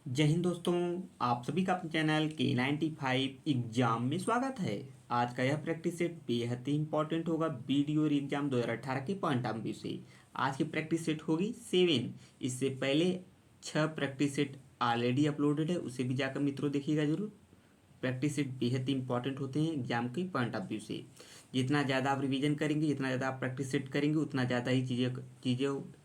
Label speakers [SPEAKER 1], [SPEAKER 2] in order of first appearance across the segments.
[SPEAKER 1] जय हिंद दोस्तों। आप सभी का अपने चैनल K95 एग्जाम में स्वागत है। आज का यह प्रैक्टिस सेट बेहद ही इंपॉर्टेंट होगा वीडियो और एग्जाम 2018 के पॉइंट ऑफ व्यू से। आज की प्रैक्टिस सेट होगी 7। इससे पहले 6 प्रैक्टिस सेट ऑलरेडी अपलोडेड है, उसे भी जाकर मित्रों देखिएगा जरूर। प्रैक्टिस सेट बेहद ही इंपॉर्टेंट होते हैं एग्जाम के पॉइंट ऑफ व्यू से। जितना ज़्यादा आप रिवीजन करेंगे, जितना ज़्यादा आप प्रैक्टिस सेट करेंगे, उतना ज़्यादा ही चीज़ें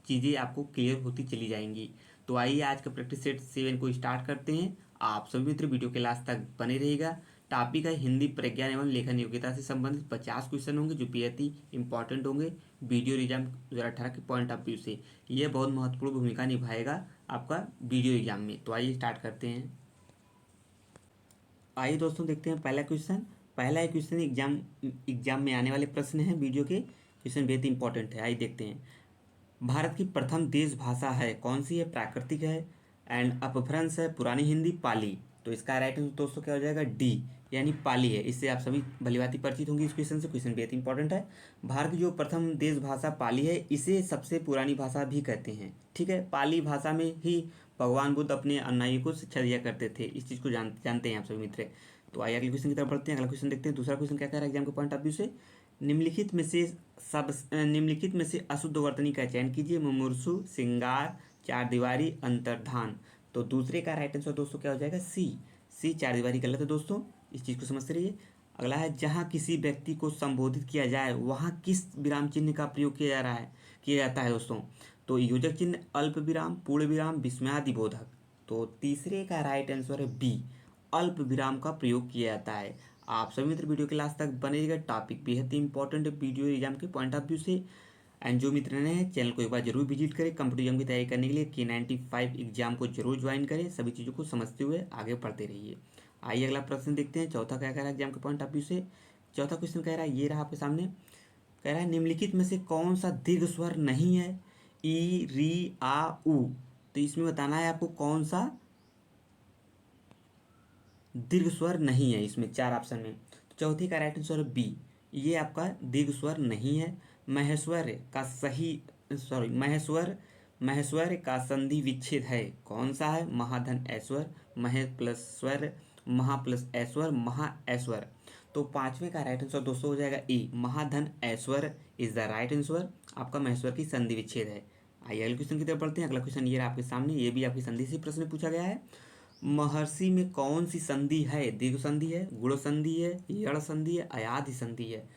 [SPEAKER 1] चीज़ें आपको क्लियर होती चली जाएंगी। तो आइए आज का प्रैक्टिस सेट 7 को स्टार्ट करते हैं। आप सभी मित्र वीडियो के लास्ट तक बने रहेगा। टॉपिक है हिंदी प्रज्ञान एवं लेखन योग्यता से संबंधित 50 क्वेश्चन होंगे जो बेहद ही इंपॉर्टेंट होंगे वीडियो एग्जाम 2018 के पॉइंट ऑफ व्यू से। यह बहुत महत्वपूर्ण भूमिका निभाएगा आपका वीडियो एग्जाम में। तो आइए स्टार्ट करते हैं। आइए दोस्तों देखते हैं पहला क्वेश्चन। पहला ही क्वेश्चन एग्जाम में आने वाले प्रश्न हैं। वीडियो के क्वेश्चन बेहद इंपॉर्टेंट है। आइए देखते हैं। भारत की प्रथम देश भाषा है कौन सी है? प्राकृतिक है एंड अपभ्रंश है, पुरानी हिंदी, पाली। तो इसका राइट आंसर दोस्तों क्या हो जाएगा? डी, यानी पाली है। इससे आप सभी भलीभांति परिचित होंगे इस क्वेश्चन से। क्वेश्चन बेहद इंपॉर्टेंट है। भारत की जो प्रथम देश भाषा पाली है, इसे सबसे पुरानी भाषा भी कहते हैं। ठीक है, पाली भाषा में ही भगवान बुद्ध अपने अनुयायियों को शिक्षा दिया करते थे। इस चीज़ को जानते हैं आप सभी मित्र। तो आइए अगले क्वेश्चन की तरफ बढ़ते हैं। अगला क्वेश्चन देखते हैं। दूसरा क्वेश्चन क्या कह रहा है एग्जाम के पॉइंट ऑफ व्यू से? निम्नलिखित में से अशुद्ध वर्तनी का चयन कीजिए। मुमूर्षु, सिंगार, चार दीवारी, अंतर्धान। तो दूसरे का राइट आंसर दोस्तों क्या हो जाएगा? सी चार दीवारी गलत है दोस्तों। इस चीज़ को समझते रहिए। अगला है जहाँ किसी व्यक्ति को संबोधित किया जाए वहाँ किस विराम चिन्ह का प्रयोग किया जाता है दोस्तों? तो योजक चिन्ह, अल्प विराम, पूर्ण विराम, विस्मयादि बोधक। तो तीसरे का राइट आंसर है बी, अल्प विराम का प्रयोग किया जाता है। आप सभी मित्र वीडियो के लास्ट तक बने रहिएगा। टॉपिक बेहद ही इंपॉर्टेंट है वीडियो एग्जाम के पॉइंट ऑफ व्यू से। एंड जो मित्र नए हैं चैनल को एक बार जरूर विजिट करें। कंप्यूटर एग्जाम की तैयारी करने के लिए K95 एग्जाम को जरूर ज्वाइन करें। सभी चीज़ों को समझते हुए आगे बढ़ते रहिए। आइए अगला प्रश्न देखते हैं। चौथा क्या कह रहा है एग्जाम के पॉइंट ऑफ व्यू से? चौथा क्वेश्चन कह रहा है, ये रहा आपके सामने। कह रहा है निम्नलिखित में से कौन सा दीर्घ स्वर नहीं है? ई, री, आ, उ। तो इसमें बताना है आपको कौन सा दीर्घ स्वर नहीं है। इसमें चार ऑप्शन में तो चौथे का राइट आंसर बी, ये आपका दीर्घ स्वर नहीं है। महेश्वर का सही सॉरी महेश्वर का संधि विच्छेद है कौन सा है? महाधन ऐश्वर, महे प्लस स्वर, महा प्लस ऐश्वर, महा ऐश्वर। तो पांचवें का राइट आंसर दोस्तों हो जाएगा ए, महाधन ऐश्वर इज द राइट आंसर। आपका महेश्वर की संधि विच्छेद है। आइए अगले क्वेश्चन की तरफ बढ़ते हैं। अगला क्वेश्चन ये रहा आपके सामने। ये भी आपकी संधि से प्रश्न पूछा गया है। महर्षि में कौन सी संधि है? दीर्घ संधि है, गुण संधि है, यण संधि है, अयाधि संधि है।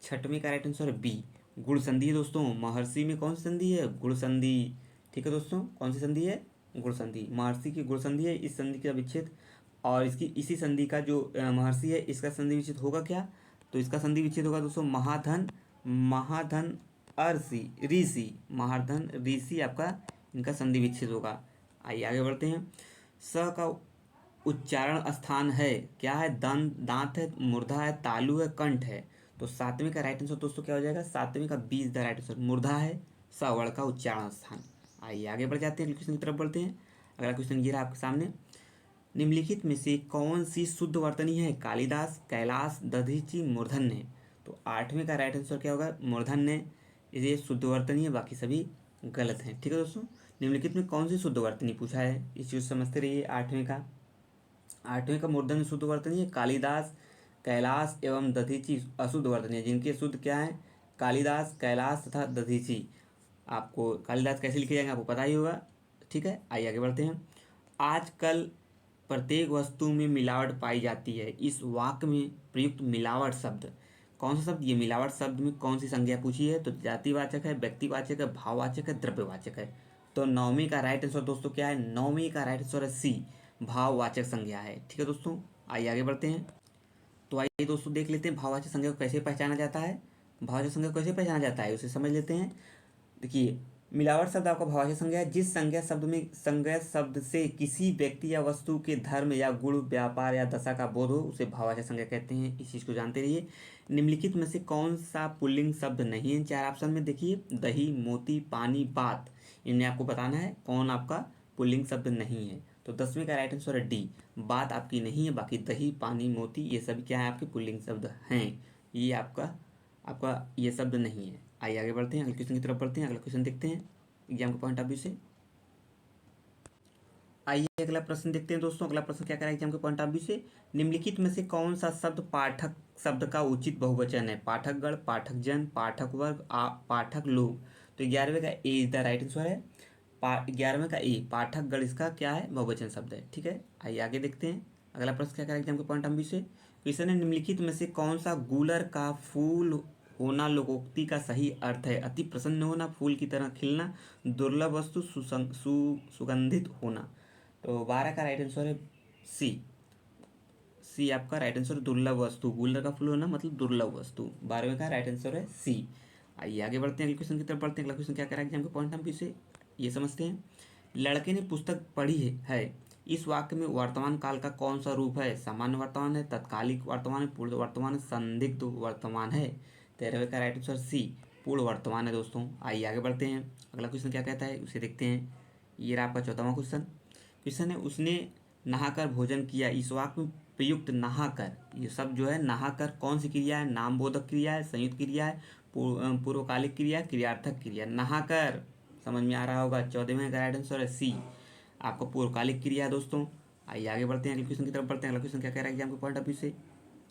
[SPEAKER 1] छठवें का राइट आंसर है बी, गुण संधि है दोस्तों। महर्षि में कौन सी संधि है? गुण संधि। ठीक है दोस्तों, कौन सी संधि है? गुण संधि। महर्षि की गुण संधि है। इस संधि का विच्छेद और इसकी इसी संधि का जो महर्षि है इसका संधि विच्छेद होगा क्या? तो इसका संधि विच्छेद होगा दोस्तों महाधन, महाधन अर्षि, ऋषि, महाधन ऋषि आपका इनका संधि विच्छेद होगा। आइए आगे बढ़ते हैं। स का उच्चारण स्थान है क्या है? दंत, दांत है, मूर्धा है, तालु है, कंठ है। तो सातवें का राइट आंसर दोस्तों क्या हो जाएगा? सातवें का B is the right answer, मूर्धा है स वर्ण का उच्चारण स्थान। आइए आगे बढ़ जाते हैं, क्वेश्चन की तरफ बढ़ते हैं। अगला क्वेश्चन ये रहा आपके सामने। निम्नलिखित में से कौन सी शुद्ध वर्तनी है? कालिदास, कैलाश, दधीचि, मूर्धन्य। तो आठवें का राइट आंसर क्या होगा? मूर्धन्य। ये शुद्ध वर्तनी है, बाकी सभी गलत हैं। ठीक है दोस्तों, निम्नलिखित में कौन सी शुद्ध वर्तनी पूछा है, इस चीज़ समझते रहिए। आठवें का मूर्धन्य शुद्ध वर्तनी है कालिदास, कैलाश एवं दधीचि अशुद्ध वर्तनी है। जिनके शुद्ध क्या है? कालिदास, कैलाश तथा दधीचि। आपको कालिदास कैसे लिखे जाएंगे आपको पता ही होगा। ठीक है, आइए आगे बढ़ते हैं। आजकल प्रत्येक वस्तु में मिलावट पाई जाती है। इस वाक्य में प्रयुक्त मिलावट शब्द कौन सा शब्द? ये मिलावट शब्द में कौन सी संज्ञा पूछी है? तो जातिवाचक है, व्यक्तिवाचक है, भाववाचक है, द्रव्यवाचक है। तो नौवीं का राइट आंसर दोस्तों क्या है? नौवीं का राइट आंसर है सी, भाववाचक संज्ञा है। ठीक है दोस्तों, आइए आगे बढ़ते हैं। तो आइए दोस्तों देख लेते हैं भाववाचक संज्ञा को कैसे पहचाना जाता है। भाववाचक संज्ञा को कैसे पहचाना जाता है उसे समझ लेते हैं। देखिए, मिलावट शब्द आपका भाववाचक संज्ञा है जिस संज्ञा शब्द से किसी व्यक्ति या वस्तु के धर्म या गुण, व्यापार या दशा का बोध हो उसे भाववाचक संज्ञा कहते हैं। इस चीज़ को जानते रहिए। निम्नलिखित में से कौन सा पुल्लिंग शब्द नहीं है? चार ऑप्शन में देखिए, दही, मोती, पानी, बात। इनमें आपको बताना है कौन आपका पुल्लिंग शब्द नहीं है। तो 10वें का राइट आंसर है डी, बात आपकी नहीं है, बाकी दही, पानी, मोती ये सभी क्या है? आपके पुल्लिंग शब्द हैं। ये आपका आपका ये शब्द नहीं है। आइए आगे बढ़ते हैं, अगले क्वेश्चन की तरफ बढ़ते हैं। अगला क्वेश्चन देखते हैं एग्जाम के पॉइंट ऑफ व्यू से। आइए अगला प्रश्न देखते हैं दोस्तों। अगला प्रश्न क्या कह रहा है एग्जाम के पॉइंट ऑफ व्यू से, निम्नलिखित में से कौन सा शब्द पाठक शब्द का उचित बहुवचन है? पाठकगण, पाठकजन, पाठक वर्ग, पाठक लोग। तो 11वें का ए इज द राइट आंसर है। 11वें का ए पाठकगण इसका क्या है? बहुवचन शब्द है। ठीक है, आइए आगे देखते हैं। अगला प्रश्न क्या कह रहा है एग्जाम के पॉइंट ऑफ व्यू से, क्वेश्चन है निम्नलिखित में से कौन सा गूलर का फूल होना लोकोक्ति का सही अर्थ है? अति प्रसन्न होना, फूल की तरह खिलना, दुर्लभ वस्तु, सुगंधित होना। तो 12 का राइट आंसर है सी। सी आपका राइट आंसर, दुर्लभ वस्तु। गूलर का फूल होना मतलब दुर्लभ वस्तु। 12वें का राइट आंसर है सी। आइए आगे बढ़ते हैं, अगले क्वेश्चन की तरफ बढ़ते हैं। अगला क्वेश्चन क्या कह रहा है एग्जाम के पॉइंट ऑफ व्यू से, ये समझते हैं। लड़के ने पुस्तक पढ़ी है इस वाक्य में वर्तमान काल का कौन सा रूप है? सामान्य वर्तमान है, तत्कालिक वर्तमान है, पूर्ण वर्तमान है, संदिग्ध वर्तमान है। 13वें का राइट आंसर सी, पूर्ण वर्तमान है दोस्तों। आइए आगे बढ़ते हैं। अगला क्वेश्चन क्या कहता है उसे देखते हैं। ये रहा आपका 14वां क्वेश्चन। क्वेश्चन है उसने नहाकर भोजन किया। इस वाक्य में प्रयुक्त नहाकर, ये सब जो है नहाकर कौन सी क्रिया है? नाम बोधक क्रिया है, संयुक्त क्रिया है, पूर्वकालिक क्रिया, क्रियार्थक क्रिया। नहाकर समझ में आ रहा होगा। 14वें का राइट आंसर है सी, आपका पूर्वकालिक क्रिया है दोस्तों। आइए आगे बढ़ते हैं, अगले क्वेश्चन की तरफ बढ़ते हैं। अगला क्वेश्चन क्या कह रहा है एग्जाम के पॉइंट ऑफ व्यू से।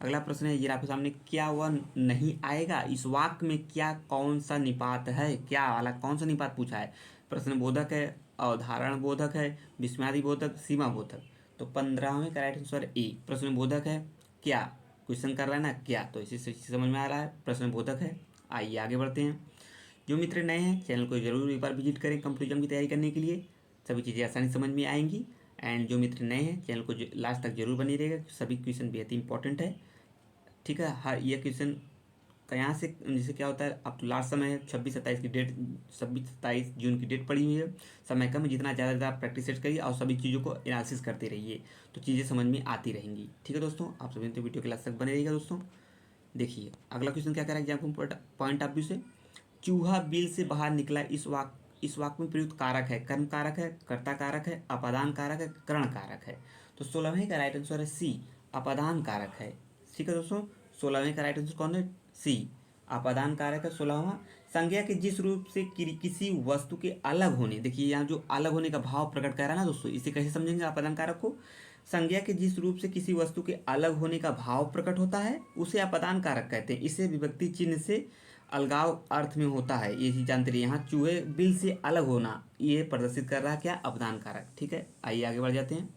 [SPEAKER 1] अगला प्रश्न है ये आपके सामने, क्या वह नहीं आएगा? इस वाक्य में क्या कौन सा निपात है? क्या वाला कौन सा निपात पूछा है? प्रश्न बोधक है, अवधारण बोधक है, विस्मयादि बोधक, सीमा बोधक। तो 15वें का राइट आंसर ए, प्रश्न बोधक है। क्या क्वेश्चन कर रहा है ना, क्या, तो इसी से समझ में आ रहा है प्रश्न बोधक है। आइए आगे बढ़ते हैं। जो मित्र नए हैं चैनल को जरूर एक बार विजिट करें कंपटीशन की तैयारी करने के लिए, सभी चीज़ें आसानी से समझ में आएंगी। एंड जो मित्र नए हैं चैनल को लास्ट तक जरूर बनी रहेगा, सभी क्वेश्चन बेहद ही इंपॉर्टेंट है। ठीक है, हर ये क्वेश्चन का यहाँ से जैसे क्या होता है, अब तो लास्ट समय है, 26-27 की डेट, 26-27 जून की डेट पड़ी हुई है, समय कम है। जितना ज़्यादा आप प्रैक्टिस सेट करिए और सभी चीज़ों को एनालिसिस करते रहिए तो चीज़ें समझ में आती रहेंगी। ठीक है दोस्तों, आप सभी तो वीडियो के लास्ट तक बने रहिएगा दोस्तों। देखिए अगला क्वेश्चन क्या कह रहा है एग्जाम पॉइंट ऑफ व्यू से, चूहा बिल से बाहर निकला। इस वाक्य में प्रयुक्त कारक है, कर्म कारक है, कर्ता कारक है, अपादान कारक है, करण कारक है। तो 16वें का राइट आंसर है सी, अपादान कारक है। ठीक है दोस्तों, 16वें का राइट आंसर कौन है? सी, अपादान कारक है 16वां। संज्ञा के जिस रूप से किसी वस्तु के अलग होने, देखिए यहाँ जो अलग होने का भाव प्रकट कर रहा है ना दोस्तों, इसे कैसे समझेंगे अपादान कारक को? संज्ञा के जिस रूप से किसी वस्तु के अलग होने का भाव प्रकट होता है उसे अपादान कारक कहते हैं। इसे विभक्ति चिन्ह से अलगाव अर्थ में होता है, ये चीज जानते रहिए। यहाँ चूहे बिल से अलग होना ये प्रदर्शित कर रहा है क्या? अपदान कारक। ठीक है, आइए आगे बढ़ जाते हैं।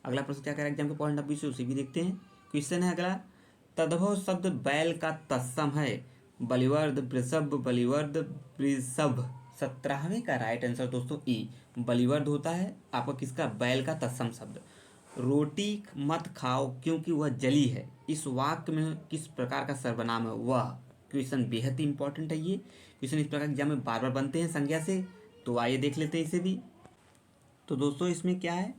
[SPEAKER 1] अगला प्रश्न क्या कह रहा है एग्जाम के पॉइंट ऑफ व्यू से, उसे भी देखते हैं। क्वेश्चन है अगला, तद्भव शब्द बैल का तत्सम है। बलिवर्द, वृषभ, बलिवर्द, वृषभ। 17वें का राइट आंसर दोस्तों ई, बलिवर्द होता है आपका किसका? बैल का तत्सम शब्द। रोटी मत खाओ क्योंकि वह जली है। इस वाक्य में किस प्रकार का सर्वनाम है? वह। क्वेश्चन बेहद ही इंपॉर्टेंट है। ये क्वेश्चन इस प्रकार एग्जाम में बार बार बनते हैं संज्ञा से, तो आइए देख लेते हैं इसे भी। तो दोस्तों इसमें क्या है,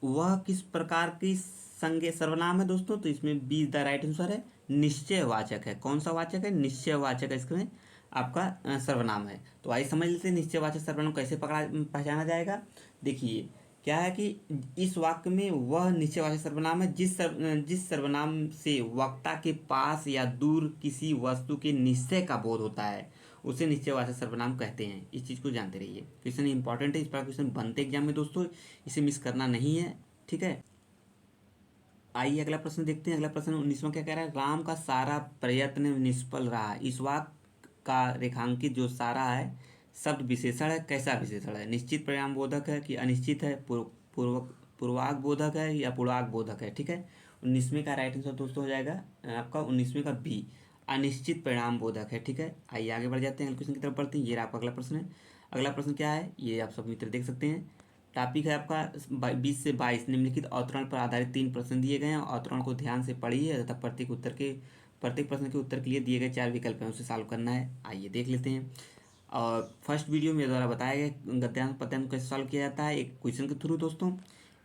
[SPEAKER 1] वह किस प्रकार की संज्ञा सर्वनाम है दोस्तों? तो इसमें बी द राइट आंसर है, निश्चयवाचक है। कौन सा वाचक है? निश्चयवाचक है, इसमें आपका सर्वनाम है। तो आइए समझ लेते हैं निश्चयवाचक सर्वनाम कैसे पहचाना जाएगा। देखिए क्या है कि इस वाक्य में वह निश्चयवाचक सर्वनाम है जिस सर्वनाम से वक्ता के पास या दूर किसी वस्तु के निश्चय का बोध होता है उसे निश्चयवाचक सर्वनाम कहते हैं। इस चीज़ को जानते रहिए, क्वेश्चन इंपॉर्टेंट है, इस पर क्वेश्चन बनते एग्जाम में दोस्तों, इसे मिस करना नहीं है। ठीक है, आइए अगला प्रश्न देखते हैं। अगला प्रश्न 19वां क्या कह रहा है, राम का सारा प्रयत्न निष्फल रहा। इस वाक्य का रेखांकित जो सारा है शब्द विशेषण है, कैसा विशेषण है? निश्चित परिणाम बोधक है कि अनिश्चित है, पूर्वाग बोधक है या पूर्वाग बोधक है? ठीक है, 19वें का राइट आंसर दोस्तों हो जाएगा आपका 19वें का बी, अनिश्चित परिणाम बोधक है। ठीक है, आइए आगे बढ़ जाते हैं, अगले क्वेश्चन की तरफ बढ़ते हैं। ये आपका अगला प्रश्न है। अगला प्रश्न क्या है ये आप सब मित्र देख सकते हैं। टॉपिक है आपका 20 से 22 निम्नलिखित अवतरण पर आधारित 3 प्रश्न दिए गए हैं। अवतरण को ध्यान से पढ़िए तथा प्रत्येक प्रश्न के उत्तर के लिए दिए गए 4 विकल्प हैं, उसे सॉल्व करना है। आइए देख लेते हैं। और फर्स्ट वीडियो मेरे द्वारा बताया गया गद्यांश पद्यांश कैसे सॉल्व किया जाता है एक क्वेश्चन के थ्रू दोस्तों।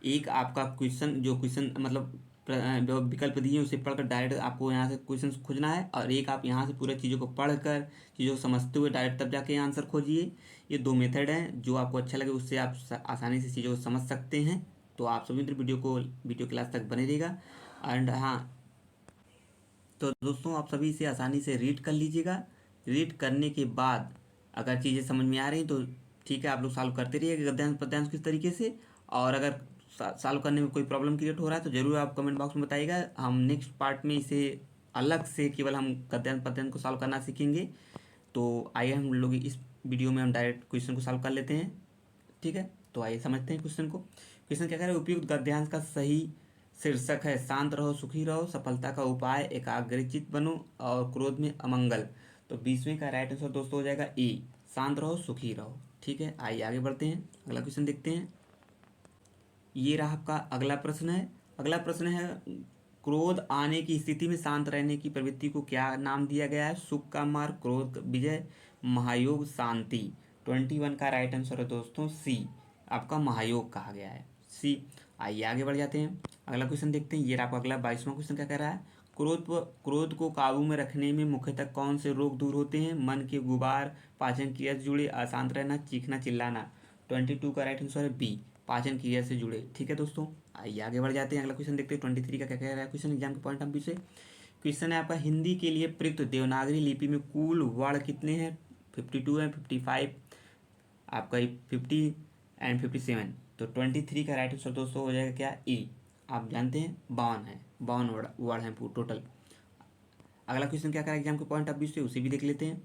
[SPEAKER 1] एक आपका क्वेश्चन जो क्वेश्चन मतलब जो विकल्प दिए उसे पढ़कर डायरेक्ट आपको यहाँ से क्वेश्चन खोजना है, और एक आप यहाँ से पूरे चीज़ों को पढ़कर चीज़ों को समझते हुए डायरेक्ट तब जाके आंसर खोजिए। ये 2 मेथड हैं, जो आपको अच्छा लगे उससे आप आसानी से चीज़ों को समझ सकते हैं। तो आप सभी मित्र वीडियो क्लास तक बने रहेगा। एंड हाँ, तो दोस्तों आप सभी इसे आसानी से रीड कर लीजिएगा। रीड करने के बाद अगर चीज़ें समझ में आ रही तो ठीक है, आप लोग सॉल्व करते रहिएगा गद्यांश पद्यांश किस तरीके से, और अगर सॉल्व करने में कोई प्रॉब्लम क्रिएट हो रहा है तो ज़रूर आप कमेंट बॉक्स में बताइएगा। हम नेक्स्ट पार्ट में इसे अलग से केवल हम गद्यांश पद्यांश को सॉल्व करना सीखेंगे। तो आइए हम लोग इस वीडियो में हम डायरेक्ट क्वेश्चन को सॉल्व कर लेते हैं। ठीक है, तो आइए समझते हैं क्वेश्चन को। क्वेश्चन क्या कह रहा है, उपयुक्त गद्यांश का सही शीर्षक है शांत रहो सुखी रहो, सफलता का उपाय, एकाग्रचित बनो और क्रोध में अमंगल। तो 20वें का राइट आंसर दोस्तों हो जाएगा ए, शांत रहो सुखी रहो। ठीक है, आइए आगे बढ़ते हैं, अगला क्वेश्चन देखते हैं। ये रहा आपका अगला प्रश्न है। अगला प्रश्न है, क्रोध आने की स्थिति में शांत रहने की प्रवृत्ति को क्या नाम दिया गया है? सुख का मार्ग, क्रोध का विजय, महायोग, शांति। 21 का राइट आंसर है दोस्तों सी, आपका महायोग कहा गया है, सी। आइए आगे बढ़ जाते हैं, अगला क्वेश्चन देखते हैं। ये आपका अगला 22वां क्वेश्चन क्या कह रहा है, क्रोध को काबू में रखने में मुख्यतः कौन से रोग दूर होते हैं? मन के गुबार, पाचन क्रिया से जुड़े, अशांत रहना, चीखना चिल्लाना। 22 का राइट आंसर है बी, पाचन क्रिया से जुड़े। ठीक है दोस्तों, आइए आगे बढ़ जाते हैं, अगला क्वेश्चन देखते हैं। 23 का क्या कह रहा है क्वेश्चन, एग्जाम के पॉइंट ऑफ व्यू से क्वेश्चन है आपका, हिंदी के लिए प्रयुक्त देवनागरी लिपि में कुल वर्ण कितने हैं? 52 है, 55 आपका 50 एंड 57। तो 23 का राइट आंसर दोस्तों हो जाएगा क्या, ए। आप जानते हैं 52 है, 52 वर्ड हैं टोटल। अगला क्वेश्चन क्या करें एग्जाम के पॉइंट ऑफ व्यू से, उसे भी देख लेते हैं।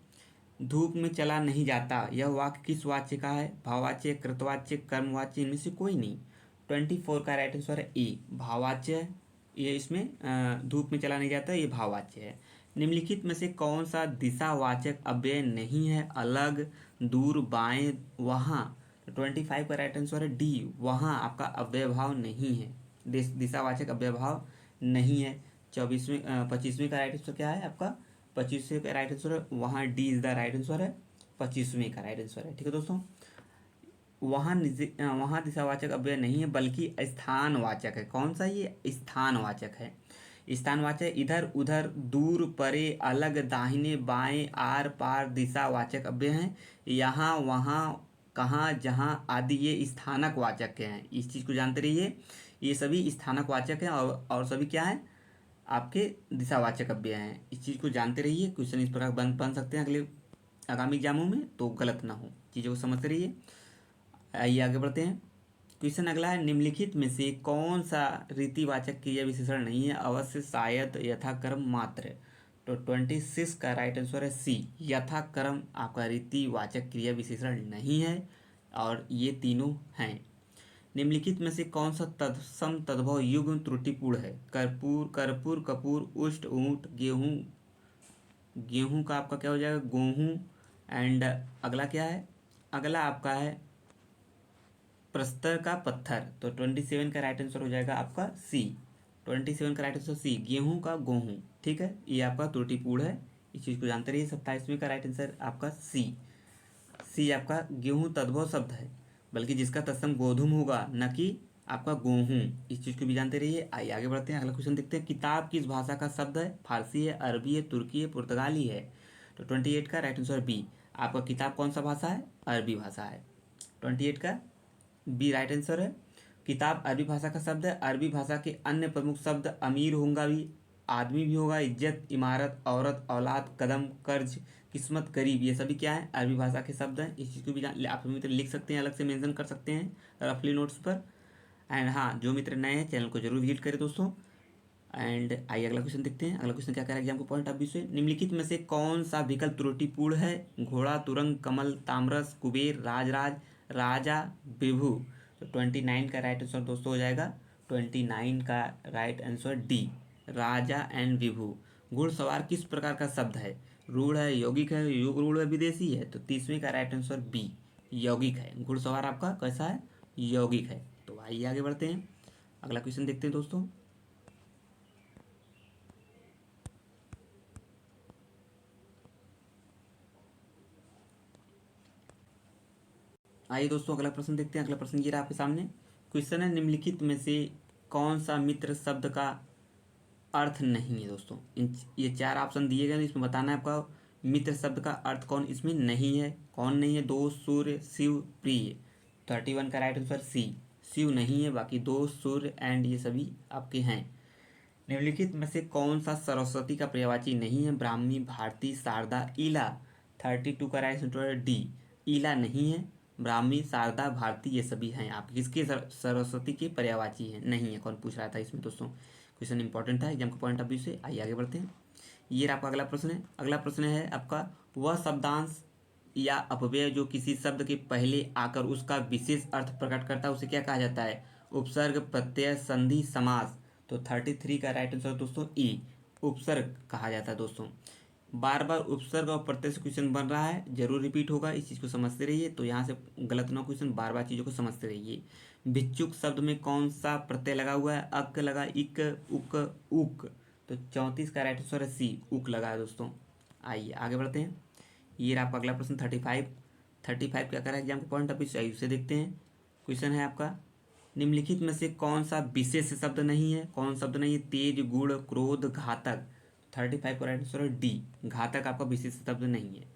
[SPEAKER 1] धूप में चला नहीं जाता, यह वाक्य किस वाच्य का है? भाववाच्य, कृतवाच्य, कर्मवाच्य, इनमें से कोई नहीं। 24 का राइट आंसर है ए, भाववाच्य है। ये इसमें धूप में चला नहीं जाता, ये भाववाच्य है। निम्नलिखित में से कौन सा दिशावाचक अव्यय नहीं है? अलग, दूर, बाएं, वहाँ। 25 का राइट आंसर है डी, वहाँ आपका अव्ययभाव नहीं है, दिशावाचक अव्ययभाव नहीं है। 25वें का राइट आंसर क्या है आपका? 25वें का राइट आंसर है वहाँ, D is the right answer है, 25वें का राइट आंसर है। ठीक है दोस्तों, वहाँ दिशावाचक अव्यय नहीं है बल्कि स्थानवाचक है। कौन सा? ये स्थानवाचक है। स्थानवाचक इधर उधर, दूर, परे, अलग, दाहिने बाएं, आर पार दिशावाचक अव्यय हैं। यहाँ वहाँ, कहाँ, जहाँ आदि ये स्थानक वाचक के हैं। इस चीज़ को जानते रहिए, ये सभी स्थानक वाचक हैं और सभी क्या हैं आपके दिशावाचक अव्यय हैं। इस चीज़ को जानते रहिए, क्वेश्चन इस प्रकार बन सकते हैं अगले आगामी एग्जामों में, तो गलत ना हो, चीज़ों को समझते रहिए। आइए आगे बढ़ते हैं। क्वेश्चन अगला है, निम्नलिखित में से कौन सा रीतिवाचक क्रिया विशेषण नहीं है? अवश्य, शायद, यथाक्रम, मात्र। तो 26 का राइट आंसर है सी, यथाक्रम आपका रीतिवाचक क्रिया विशेषण नहीं है, और ये तीनों हैं। निम्नलिखित में से कौन सा तत्सम तद्भव युग्म त्रुटिपूर्ण है? कर्पूर, कर्पूर, कपूर, उष्ट, ऊंट, गेहूं। गेहूं का आपका क्या हो जाएगा? गेहूं। एंड अगला क्या है? अगला आपका है प्रस्तर का पत्थर। तो 27 का राइट आंसर हो जाएगा आपका सी, 27 का राइट आंसर सी, गेहूं का गेहूं। ठीक है, ये आपका त्रुटिपूर्ण है, इस चीज़ को जानते रहिए। 27वें का राइट आंसर आपका सी, सी आपका गेहूं तद्भव शब्द है, बल्कि जिसका तत्सम गोधूम होगा, न कि आपका गेहूं। इस चीज़ को भी जानते रहिए। आइए आगे बढ़ते हैं, अगला क्वेश्चन देखते हैं। किताब किस भाषा का शब्द है? फारसी है, अरबी है, तुर्की है, पुर्तगाली है। तो 28 का राइट आंसर बी, आपका किताब कौन सा भाषा है? अरबी भाषा है। 28 का बी राइट आंसर है, किताब अरबी भाषा का शब्द है। अरबी भाषा के अन्य प्रमुख शब्द अमीर होगा भी, आदमी भी होगा, इज्जत, इमारत, औरत, औलाद, कदम, कर्ज, किस्मत, गरीब, ये सभी क्या है? अरबी भाषा के शब्द हैं। इस चीज़ को भी आप मित्र लिख सकते हैं, अलग से मेंशन कर सकते हैं रफली नोट्स पर। एंड हाँ, जो मित्र नए हैं चैनल को जरूर विजिट करें दोस्तों। एंड आइए अगला क्वेश्चन देखते हैं। अगला क्वेश्चन क्या कह रहा है एग्जाम को पॉइंट ऑफ व्यू से, निम्नलिखित में से कौन सा विकल्प त्रुटिपूर्ण है? घोड़ा, तुरंग, कमल, तामरस, कुबेर, राजराज, राजा, विभु। तो 29 का राइट आंसर दोस्तों हो जाएगा, 29 का right answer D, Raja and विभु। घुड़सवार किस प्रकार का शब्द है? रूढ़ है, यौगिक है, योग रूढ़ है, विदेशी है। तो 30वें का राइट आंसर बी, यौगिक है। घुड़सवार आपका कैसा है? यौगिक है। तो आइए आगे बढ़ते हैं, अगला क्वेश्चन देखते हैं दोस्तों। आइए दोस्तों अगला प्रश्न देखते हैं। अगला प्रश्न ये रहा आपके सामने, क्वेश्चन है, निम्नलिखित में से कौन सा मित्र शब्द का अर्थ नहीं है? दोस्तों ये 4 ऑप्शन दिए गए, इसमें बताना है आपका मित्र शब्द का अर्थ कौन इसमें नहीं है। कौन नहीं है? दोस्त, सूर्य, शिव, प्रिय। 31 का राइट आंसर सी, शिव नहीं है, बाकी दोस्त, सूर्य एंड ये सभी आपके हैं। निम्नलिखित में से कौन सा सरस्वती का पर्यायवाची नहीं है? ब्राह्मी, भारती, शारदा, ईला। 32 का राइट आंसर डी, ईला नहीं है, ब्राह्मी, शारदा, भारती ये सभी हैं आपके किसके सरस्वती के पर्यायवाची हैं, नहीं है। कौन पूछ रहा था इसमें दोस्तों, क्वेश्चन इंपॉर्टेंट था एग्जाम के पॉइंट ऑफ व्यू से। आइए आगे बढ़ते हैं। ये आपका अगला प्रश्न है। अगला प्रश्न है आपका, वह शब्दांश या अपव्यय जो किसी शब्द के पहले आकर उसका विशेष अर्थ प्रकट करता है उसे क्या कहा जाता है? उपसर्ग, प्रत्यय, संधि, समास। तो 33 का राइट आंसर दोस्तों ए, उपसर्ग कहा जाता है दोस्तों। बार बार उपसर्ग और प्रत्यय से क्वेश्चन बन रहा है, जरूर रिपीट होगा, इस चीज़ को समझते रहिए। तो यहाँ से गलत ना क्वेश्चन, बार बार चीज़ों को समझते रहिए। भिक्षुक शब्द में कौन सा प्रत्यय लगा हुआ है? अक लगा, इक, उक, उक। तो 34 का राइट आंसर है सी, उक लगा है दोस्तों। आइए आगे बढ़ते हैं। ये आपका अगला प्रश्न 35 क्या करा है एग्जाम के पॉइंट ऑफ व्यू से, आइए उसे देखते हैं। क्वेश्चन है आपका, निम्नलिखित में से कौन सा विशेष शब्द नहीं है? कौन शब्द नहीं है? तेज, गुण, क्रोध, घातक। 35 का राइट आंसर है डी, घातक आपका विशेष शब्द नहीं है।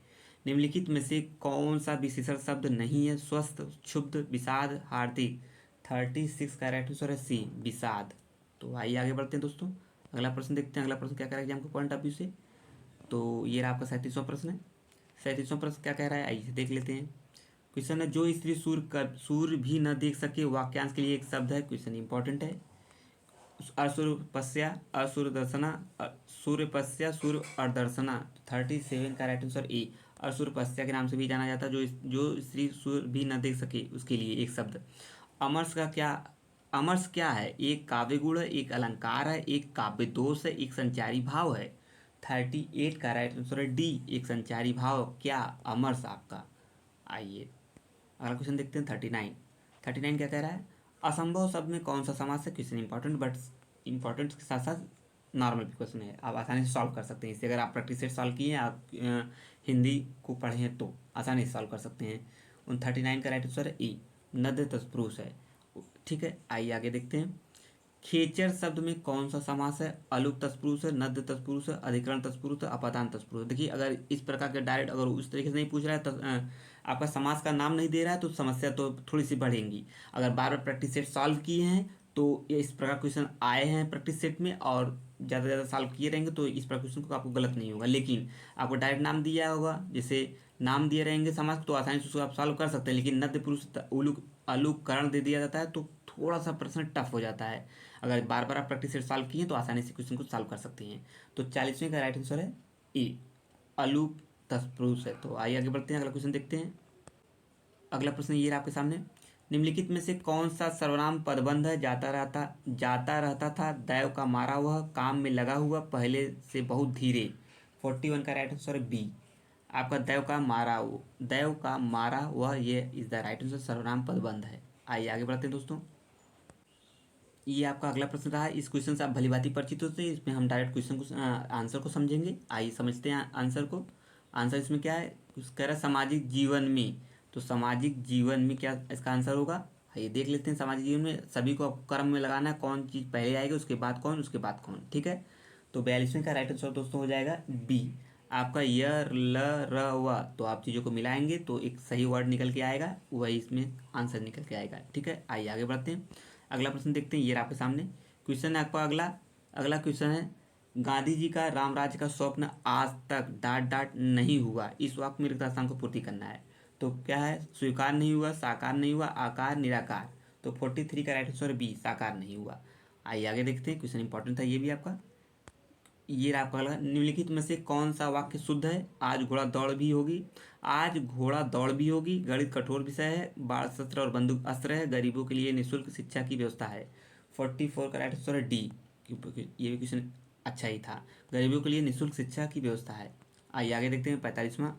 [SPEAKER 1] निम्नलिखित में से कौन सा विशेषण शब्द नहीं है? स्वस्थ, क्षुब्ध, विषाद, हार्दिक। 36 का राइट आंसर है सी, विषाद। तो आइए आगे बढ़ते हैं दोस्तों। अगला प्रश्न देखते हैं, अगला प्रश्न क्या करेगा एग्जाम के पॉइंट ऑफ व्यू से। तो ये रहा आपका 37वां प्रश्न है। 37वां प्रश्न क्या कह रहा है, आइए देख लेते हैं। क्वेश्चन है, जो स्त्री सूर्य भी न देख सके वाक्यांश के लिए एक शब्द है। क्वेश्चन इंपॉर्टेंट है। असुरपस्या, असुरदर्शना, सूर्यपस्या, सूर्य अर्दर्शना। 37 का राइट आंसर ए, असुरपस्या के नाम से भी जाना जाता है, जो स्त्री सूर्य भी न देख सके उसके लिए एक शब्द। अमर्ष का क्या, अमर्ष क्या है? एक काव्य गुण है, एक अलंकार है, एक काव्य दोष है, एक संचारी भाव है। 38 का राइट आंसर है डी, एक संचारी भाव। क्या? अमर्ष आपका। आइए अगला क्वेश्चन देखते हैं। 39 क्या कह रहा है? असंभव शब्द में कौन सा समास है? क्वेश्चन इंपॉर्टेंट, बट इंपॉर्टेंट के साथ साथ नॉर्मल भी क्वेश्चन है, आप आसानी से सॉल्व कर सकते हैं इसे। अगर आप प्रैक्टिस सेट सॉल्व किए हैं, आप हिंदी को पढ़े हैं तो आसानी से सॉल्व कर सकते हैं। उन 39 का राइट आंसर है ई, नद्य तत्पुरुष है। ठीक है, आइए आगे देखते हैं। खेचर शब्द में कौन सा समास है? अलुक तत्पुरुष है, नद्य तत्पुरुष है, अधिकरण तत्पुरुष है, अपादान तत्पुरुष है। देखिए, अगर इस प्रकार के डायरेक्ट अगर उस तरीके से नहीं पूछ रहा है तो आपका समास का नाम नहीं दे रहा है तो समस्या तो थोड़ी सी बढ़ेंगी। अगर बार बार प्रैक्टिस सेट सॉल्व किए हैं तो ये इस प्रकार क्वेश्चन आए हैं प्रैक्टिस सेट में, और ज़्यादा से ज़्यादा सॉल्व किए रहेंगे तो इस प्रकार क्वेश्चन को आपको गलत नहीं होगा। लेकिन आपको डायरेक्ट नाम दिया होगा, जैसे नाम दिए रहेंगे समास तो आसानी से उसको आप सॉल्व कर सकते हैं। लेकिन नद्य पुरुष उलुक अलुक करण दे दिया जाता है तो थोड़ा सा प्रश्न टफ हो जाता है। अगर बार बार आप प्रैक्टिस सेट सॉल्व किए तो आसानी से क्वेश्चन को सॉल्व कर सकते हैं। तो 40वें का राइट आंसर है ए, अलूप तत्पुरुष है। तो आइए आगे बढ़ते हैं, अगला क्वेश्चन देखते हैं। अगला प्रश्न ये रहा आपके सामने, निम्नलिखित में से कौन सा सर्वनाम पदबंध है? जाता रहता था, दैव का मारा वह, काम में लगा हुआ, पहले से बहुत धीरे। 41 का राइट आंसर है बी, आपका दैव का मारा वह, ये इज द राइट आंसर, सर्वनाम पदबंध है। आइए आगे बढ़ते हैं दोस्तों। ये आपका अगला प्रश्न रहा है। इस क्वेश्चन से आप भली भांति परिचित होते हैं, इसमें हम डायरेक्ट क्वेश्चन को आंसर को समझेंगे। आइए समझते हैं आंसर को। आंसर इसमें क्या है, कुछ कह रहा है सामाजिक जीवन में। तो सामाजिक जीवन में क्या इसका आंसर होगा, आइए देख लेते हैं। सामाजिक जीवन में सभी को क्रम में लगाना है, कौन चीज़ पहले आएगी उसके बाद कौन, उसके बाद कौन। ठीक है, तो 42वें का राइट आंसर दोस्तों हो जाएगा बी, आपका य ल र व। तो आप चीज़ों को मिलाएंगे तो एक सही वर्ड निकल के आएगा, वही इसमें आंसर निकल के आएगा। ठीक है, आइए आगे बढ़ते हैं। अगला प्रश्न देखते हैं। ये आपके सामने क्वेश्चन है आपका अगला अगला क्वेश्चन है, गांधी जी का रामराज्य का स्वप्न आज तक डाट डाट नहीं हुआ, इस वाक्य में रिक्त स्थान को पूर्ति करना है। तो क्या है, स्वीकार नहीं हुआ, साकार नहीं हुआ, आकार, निराकार। तो 43 का राइट आंसर बी, साकार नहीं हुआ। आइए आगे देखते हैं, क्वेश्चन इंपॉर्टेंट था ये भी आपका। ये आपका लगा, निम्नलिखित में से कौन सा वाक्य शुद्ध है? आज घोड़ा दौड़ भी होगी, आज घोड़ा दौड़ भी होगी, गणित कठोर विषय है, बाढ़ शस्त्र और बंदूक अस्त्र है, गरीबों के लिए निःशुल्क शिक्षा की व्यवस्था है। 44 का राइट आंसर है डी, क्योंकि ये भी क्वेश्चन अच्छा ही था, गरीबों के लिए निःशुल्क शिक्षा की व्यवस्था है। आइए आगे देखते हैं 45वां।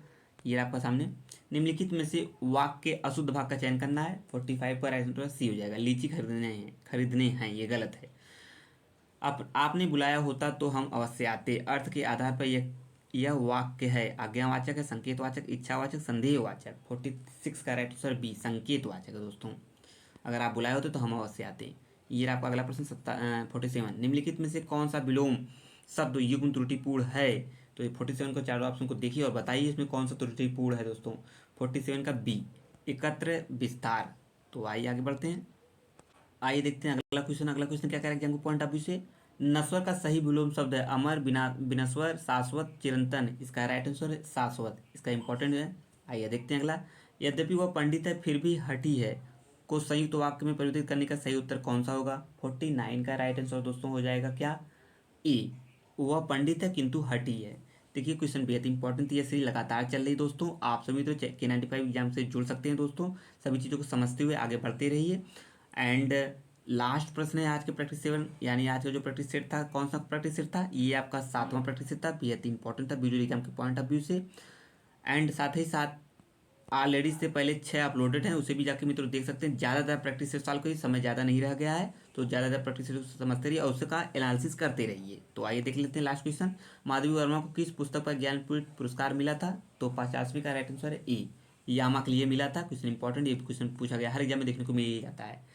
[SPEAKER 1] ये आपका सामने, निम्नलिखित में से वाक्य के अशुद्ध भाग का चयन करना है। 45 का राइट आंसर सी हो जाएगा, लीची खरीदने हैं, ये गलत है। आपने बुलाया होता तो हम अवश्य आते, अर्थ के आधार पर यह वाक्य है आज्ञावाचक है, संकेतवाचक, इच्छावाचक, संदेहवाचक। 46 का राइट आंसर बी, संकेतवाचक है दोस्तों। अगर आप बुलाए होते तो हम अवश्य आते। ये आपका अगला प्रश्न 47, निम्नलिखित में से कौन सा विलोम शब्द युग्म त्रुटिपूर्ण है? तो ये 47 को चारों ऑप्शन को देखिए और बताइए इसमें कौन सा त्रुटिपूर्ण है दोस्तों। 47 का बी, एकत्र विस्तार। तो आइए आगे बढ़ते हैं। आइए देखते हैं अगला क्वेश्चन क्या करेगा एग्जाम पॉइंट ऑफ व्यू से। नस्वर का सही विलोम शब्द है अमर, विनस्वर, शाश्वत, चिरंतन। इसका राइट आंसर है शाश्वत, इसका इंपॉर्टेंट है। आइए देखते हैं अगला, यद्यपि वह पंडित है फिर भी हठी है को संयुक्त वाक्य में परिवर्तित करने का सही उत्तर कौन सा होगा? 49 का राइट आंसर दोस्तों हो जाएगा क्या? ए। वह पंडित है किंतु हठी है। देखिए क्वेश्चन बेहद इंपॉर्टेंट ये सीरीज लगातार चल रही दोस्तों। आप सभी तो K95 एग्जाम से जुड़ सकते हैं दोस्तों। सभी चीज़ों को समझते हुए आगे बढ़ते रहिए। एंड लास्ट प्रश्न है आज के प्रैक्टिस 7, यानी आज का जो प्रैक्टिस सेट था, कौन सा प्रैक्टिस सेट था? ये आपका 7वां प्रैक्टिस सेट था। बेहद इंपॉर्टेंट था वीडियो एग्जाम के पॉइंट ऑफ व्यू से। एंड साथ ही साथ ऑलरेडी से पहले 6 अपलोडेड हैं, उसे भी जाके मित्रों देख सकते हैं। ज़्यादा प्रैक्टिस से साल को समय ज़्यादा नहीं रह गया है, तो ज़्यादा प्रैक्टिस से समझते रहिए और उसका एनालिसिस करते रहिए। तो आइए देख लेते हैं लास्ट क्वेश्चन। माधवी वर्मा को किस पुस्तक पर ज्ञानपीठ पुरस्कार मिला था? तो 50वीं का राइट आंसर है ए, यामा के लिए मिला था। क्वेश्चन इंपॉर्टेंट, ये क्वेश्चन पूछा गया, हर एग्जाम में देखने को मिल ही जाता है।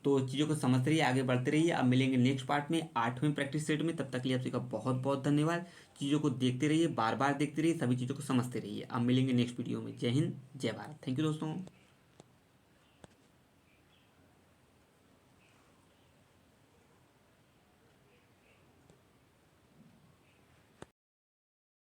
[SPEAKER 1] तो चीज़ों को समझते रहिए, आगे बढ़ते रहिए। अब मिलेंगे नेक्स्ट पार्ट में 8वें प्रैक्टिस सेट में। तब तक के लिए आप सभी का बहुत बहुत धन्यवाद। चीज़ों को देखते रहिए, बार बार देखते रहिए, सभी चीज़ों को समझते रहिए। अब मिलेंगे नेक्स्ट वीडियो में। जय हिंद, जय भारत। थैंक यू दोस्तों।